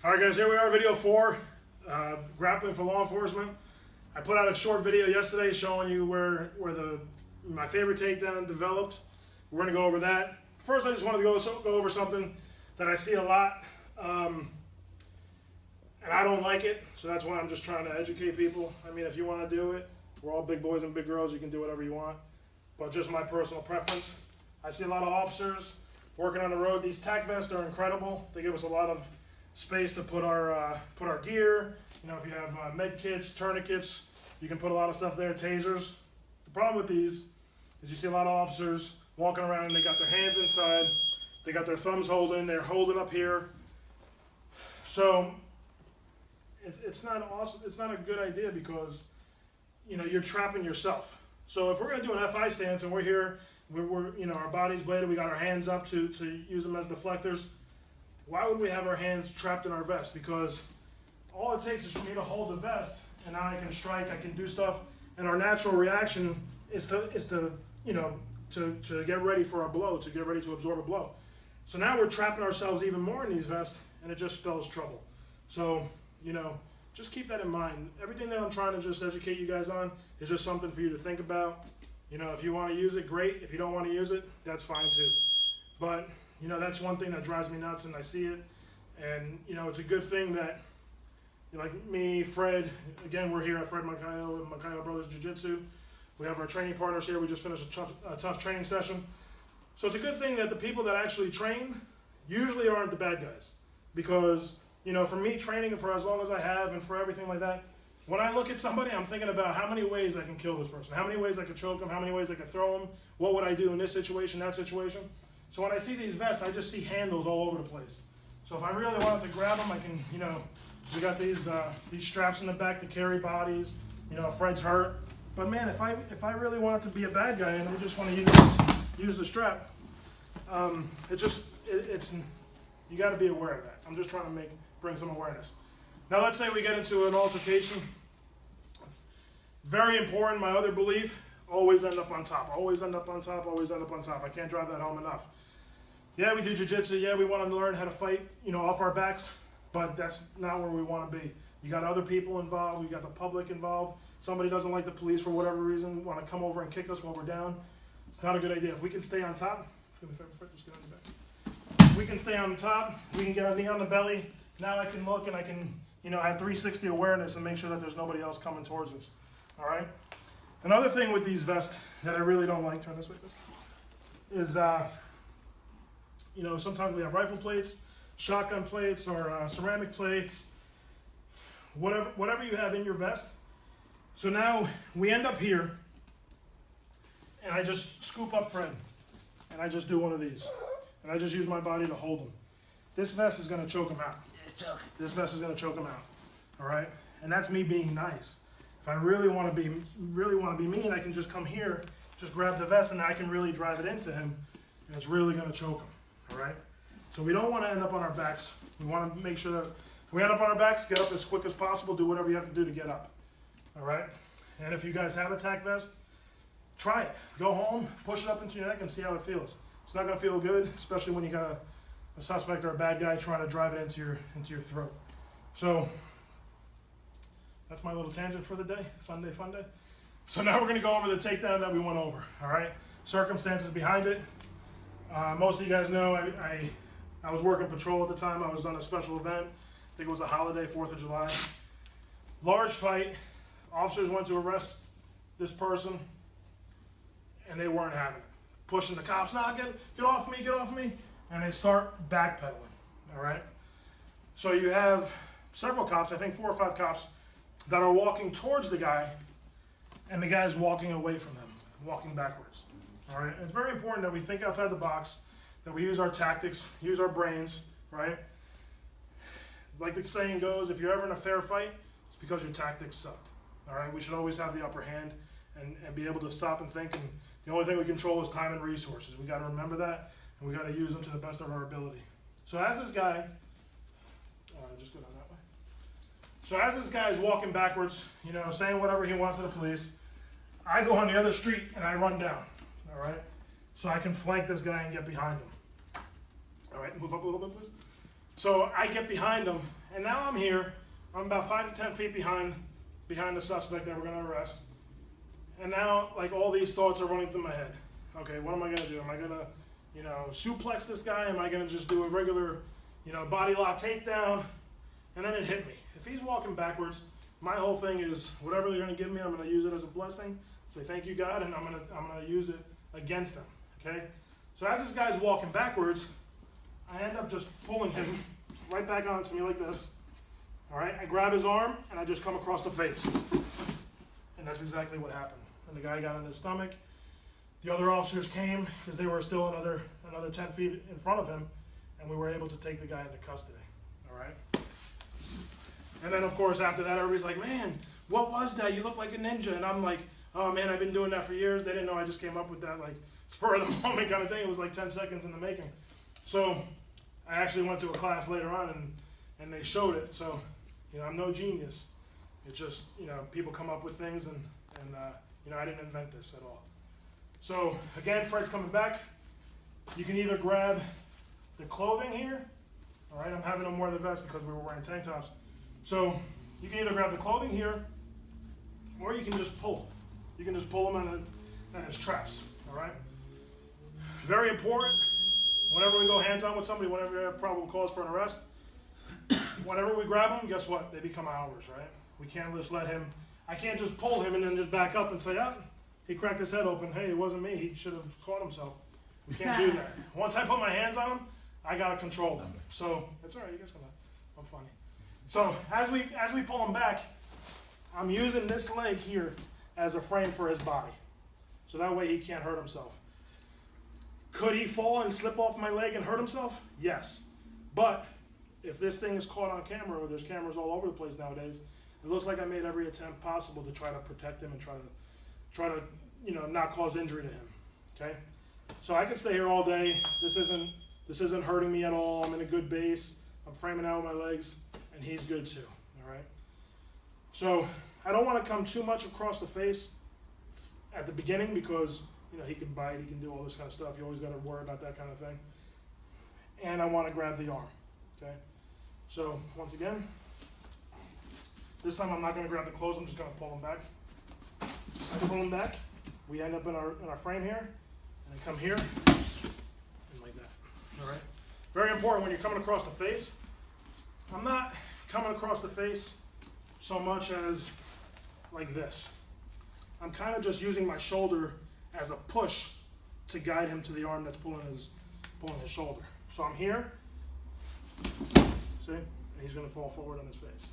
All right, guys, here we are, video 4, grappling for law enforcement. I put out a short video yesterday showing you where my favorite takedown developed. We're going to go over that. First, I just wanted to go over something that I see a lot, and I don't like it, so that's why I'm just trying to educate people. I mean, if you want to do it, we're all big boys and big girls, you can do whatever you want, but just my personal preference. I see a lot of officers working on the road. These tack vests are incredible. They give us a lot of space to put our gear. You know, if you have med kits, tourniquets, you can put a lot of stuff there, tasers. The problem with these is you see a lot of officers walking around and they got their hands inside, they got their thumbs holding, they're holding up here. So it's not awesome. It's not a good idea because, you know, you're trapping yourself. So if we're gonna do an FI stance and we're here, we're you know, our body's bladed, we got our hands up to use them as deflectors, why would we have our hands trapped in our vest? Because all it takes is for me to hold the vest, and now I can strike, I can do stuff, and our natural reaction is to you know, to get ready for a blow, to get ready to absorb a blow. So now we're trapping ourselves even more in these vests, and it just spells trouble. So, you know, just keep that in mind. Everything that I'm trying to just educate you guys on is just something for you to think about. You know, if you want to use it, great. If you don't want to use it, that's fine too. But, you know, that's one thing that drives me nuts, and I see it. And, you know, it's a good thing that, you know, like me, Fred, again, we're here at Fred Mancayo and Mancayo Brothers Jiu-Jitsu. We have our training partners here. We just finished a tough training session. So it's a good thing that the people that actually train usually aren't the bad guys. Because, you know, for me, training for as long as I have and for everything like that, when I look at somebody, I'm thinking about how many ways I can kill this person, how many ways I could choke them, how many ways I could throw them, what would I do in this situation, that situation. So when I see these vests, I just see handles all over the place. So if I really wanted to grab them, I can, you know, we got these straps in the back to carry bodies. You know, if Fred's hurt. But man, if I really wanted to be a bad guy and I just want to use the strap, it's you got to be aware of that. I'm just trying to bring some awareness. Now let's say we get into an altercation. Very important, my other belief, always end up on top. Always end up on top, always end up on top. I can't drive that home enough. Yeah, we do jiu-jitsu. Yeah, we want to learn how to fight, you know, off our backs, but that's not where we want to be. You got other people involved. You got the public involved. Somebody doesn't like the police for whatever reason, want to come over and kick us while we're down. It's not a good idea. If we can stay on top, just get on the back. If we can stay on top, we can get a knee on the belly. Now I can look and I can, you know, have 360 awareness and make sure that there's nobody else coming towards us. All right? Another thing with these vests that I really don't like, turn this way, is, you know, sometimes we have rifle plates, shotgun plates, or ceramic plates, whatever you have in your vest. So now we end up here, and I just scoop up Fred, and I just do one of these, and I just use my body to hold him. This vest is going to choke him out. This vest is going to choke him out. All right, and that's me being nice. If I really want to be mean, I can just come here, just grab the vest, and I can really drive it into him, and it's really going to choke him. All right. So we don't want to end up on our backs. We want to make sure that if we end up on our backs, get up as quick as possible. Do whatever you have to do to get up. All right. And if you guys have a tack vest, try it. Go home, push it up into your neck, and see how it feels. It's not going to feel good, especially when you got a suspect or a bad guy trying to drive it into your throat. So that's my little tangent for the day. Fun day. So now we're going to go over the takedown that we went over. All right. Circumstances behind it. Most of you guys know I was working patrol at the time. I was on a special event. I think it was a holiday, 4th of July. Large fight. Officers went to arrest this person, and they weren't having it. Pushing the cops, nah, get off me. And they start backpedaling, all right? So you have several cops, I think 4 or 5 cops, that are walking towards the guy, and the guy's walking away from them, walking backwards. All right, it's very important that we think outside the box, that we use our tactics, use our brains, right? Like the saying goes, if you're ever in a fair fight, it's because your tactics sucked. All right, we should always have the upper hand and be able to stop and think. And the only thing we control is time and resources. We got to remember that, and we got to use them to the best of our ability. So as this guy, just go down that way. So as this guy is walking backwards, you know, saying whatever he wants to the police, I go on the other street and I run down. All right, so I can flank this guy and get behind him. All right, move up a little bit, please. So I get behind him And now I'm here. I'm about 5 to 10 feet behind the suspect that we're going to arrest. And now, like, all these thoughts are running through my head. Okay, what am I going to do? Am I going to, you know, suplex this guy? Am I going to just do a regular, you know, body lock takedown? And then it hit me. If he's walking backwards, my whole thing is whatever they're going to give me, I'm going to use it as a blessing. Say thank you, God, and I'm going to use it against them. Okay. So as this guy's walking backwards, I end up just pulling him right back onto me like this. All right. I grab his arm and I just come across the face, and that's exactly what happened. And the guy got in his stomach. The other officers came because they were still another 10 feet in front of him, and we were able to take the guy into custody. All right. And then, of course, after that, everybody's like, man, what was that? You look like a ninja. And I'm like, oh, man, I've been doing that for years. They didn't know I just came up with that, like, spur of the moment kind of thing. It was like 10 seconds in the making. So I actually went to a class later on, and they showed it. So, you know, I'm no genius. It's just, you know, people come up with things, and you know, I didn't invent this at all. So, again, Fred's coming back. You can either grab the clothing here. All right, I'm having him wear the vest because we were wearing tank tops. So you can either grab the clothing here, or you can just pull. You can just pull them on his traps, all right? Very important, whenever we go hands-on with somebody, whenever we have probable cause for an arrest, whenever we grab them, guess what? They become ours, right? We can't just let him, I can't just pull him and then just back up and say, oh, he cracked his head open. Hey, it wasn't me. He should have caught himself. We can't do that. Once I put my hands on him, I got to control them. So it's all right. You guys can laugh. I'm funny. So as we pull him back, I'm using this leg here as a frame for his body. So that way he can't hurt himself. Could he fall and slip off my leg and hurt himself? Yes. But if this thing is caught on camera, or there's cameras all over the place nowadays, it looks like I made every attempt possible to try to protect him and try to you know, not cause injury to him. Okay? So I can stay here all day. This isn't hurting me at all. I'm in a good base. I'm framing out with my legs, and he's good too. All right. So I don't want to come too much across the face at the beginning because, you know, he can bite, he can do all this kind of stuff. You always got to worry about that kind of thing. And I want to grab the arm. Okay. So once again, this time I'm not going to grab the clothes. I'm just going to pull him back. So I pull him back. We end up in our frame here, and I come here, and like that. All right. Very important when you're coming across the face. I'm not coming across the face so much as like this. I'm kind of just using my shoulder as a push to guide him to the arm that's pulling his shoulder. So I'm here, see, and he's going to fall forward on his face.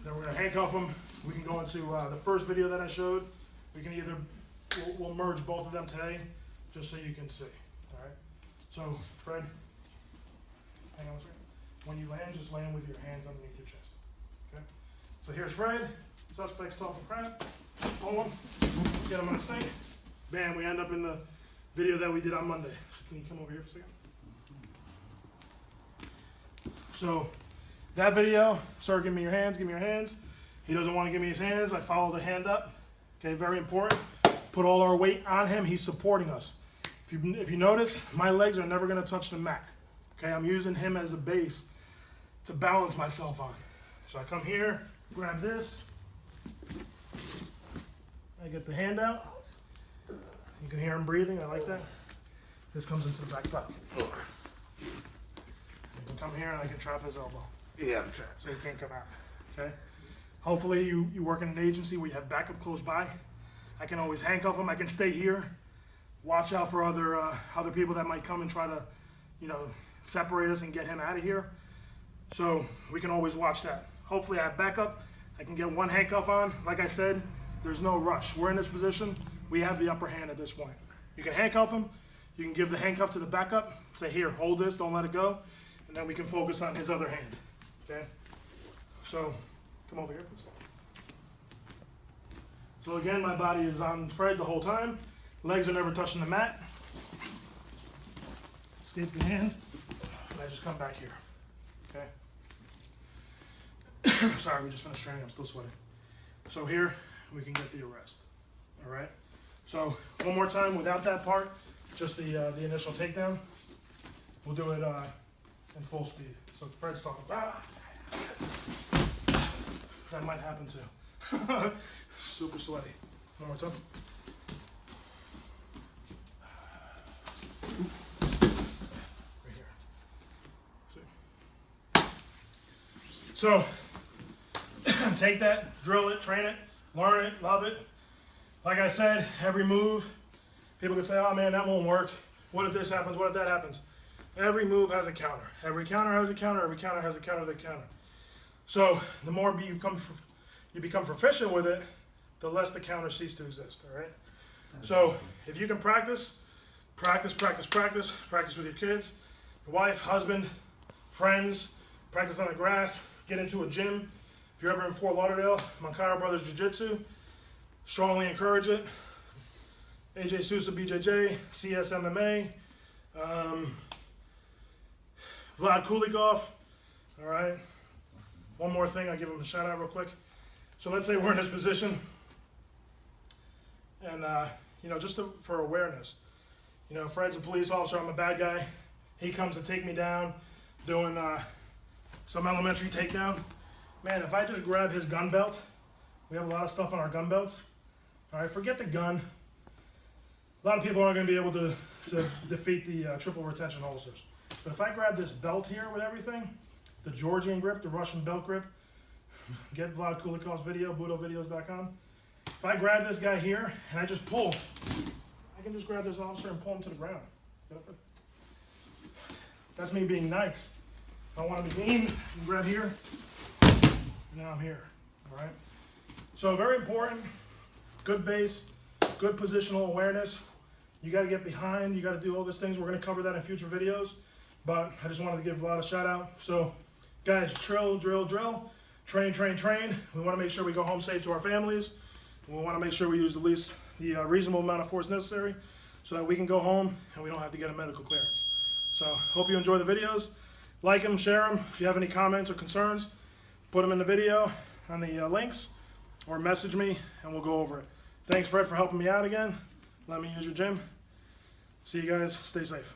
Then we're going to handcuff him. We can go into the first video that I showed. We can either, we'll merge both of them today, just so you can see. All right. So Fred, hang on a second. When you land, just land with your hands underneath your chest. Okay? So here's Fred. Suspect's talking crap. Just pull him. Get him on a stake. Bam, we end up in the video that we did on Monday. So can you come over here for a second? So that video, sir, give me your hands, give me your hands. He doesn't want to give me his hands. I follow the hand up. Okay, very important. Put all our weight on him. He's supporting us. If you notice, my legs are never going to touch the mat. Okay, I'm using him as a base to balance myself on. So I come here, grab this. I get the hand out. You can hear him breathing. I like that. This comes into the back pocket. I can come here and I can trap his elbow. Yeah, I'm trapped. So he can't come out. Okay. Hopefully you work in an agency where you have backup close by. I can always handcuff him. I can stay here. Watch out for other people that might come and try to, you know, separate us and get him out of here. So we can always watch that. Hopefully I have backup. I can get one handcuff on. Like I said, there's no rush. We're in this position. We have the upper hand at this point. You can handcuff him. You can give the handcuff to the backup. Say, here, hold this, don't let it go. And then we can focus on his other hand. Okay? So come over here, please. So again, my body is on Fred the whole time. Legs are never touching the mat. Escape the hand. And I just come back here. Okay? Sorry, we just finished training. I'm still sweating. So here, we can get the arrest. All right? So one more time without that part, just the initial takedown. We'll do it in full speed. So Fred's talking. That might happen too. Super sweaty. One more time. Right here. See? So, take that, drill it, train it, learn it, love it. Like I said, every move, people can say, oh man, that won't work. What if this happens? What if that happens? Every move has a counter. Every counter has a counter. Every counter has a counter to the counter. So the more you become proficient with it, the less the counters cease to exist, all right? So if you can practice with your kids, your wife, husband, friends, practice on the grass, get into a gym. If you're ever in Fort Lauderdale, Mancaro Brothers Jiu-Jitsu, strongly encourage it. AJ Sousa, BJJ, CS MMA, Vlad Kulikov, all right? One more thing, I'll give him a shout out real quick. So let's say we're in this position, and just for awareness. Fred's a police officer, I'm a bad guy. He comes to take me down, doing some elementary takedown. Man, if I just grab his gun belt, we have a lot of stuff on our gun belts. All right, forget the gun. A lot of people aren't going to be able to defeat the triple retention holsters. But if I grab this belt here with everything, the Georgian grip, the Russian belt grip, get Vlad Kulikov's video, budovideos.com. If I grab this guy here and I just pull, I can just grab this officer and pull him to the ground. That's me being nice. If I want to be mean, I can grab here, and now I'm here, all right? So very important, good base, good positional awareness. You got to get behind, you got to do all these things. We're going to cover that in future videos, but I just wanted to give Vlad a shout out. So guys, drill, train. We want to make sure we go home safe to our families. We want to make sure we use the reasonable amount of force necessary so that we can go home and we don't have to get a medical clearance. So hope you enjoy the videos. Like them, share them. If you have any comments or concerns, put them in the video on the links or message me and we'll go over it. Thanks, Fred, for helping me out again. Let me use your gym. See you guys. Stay safe.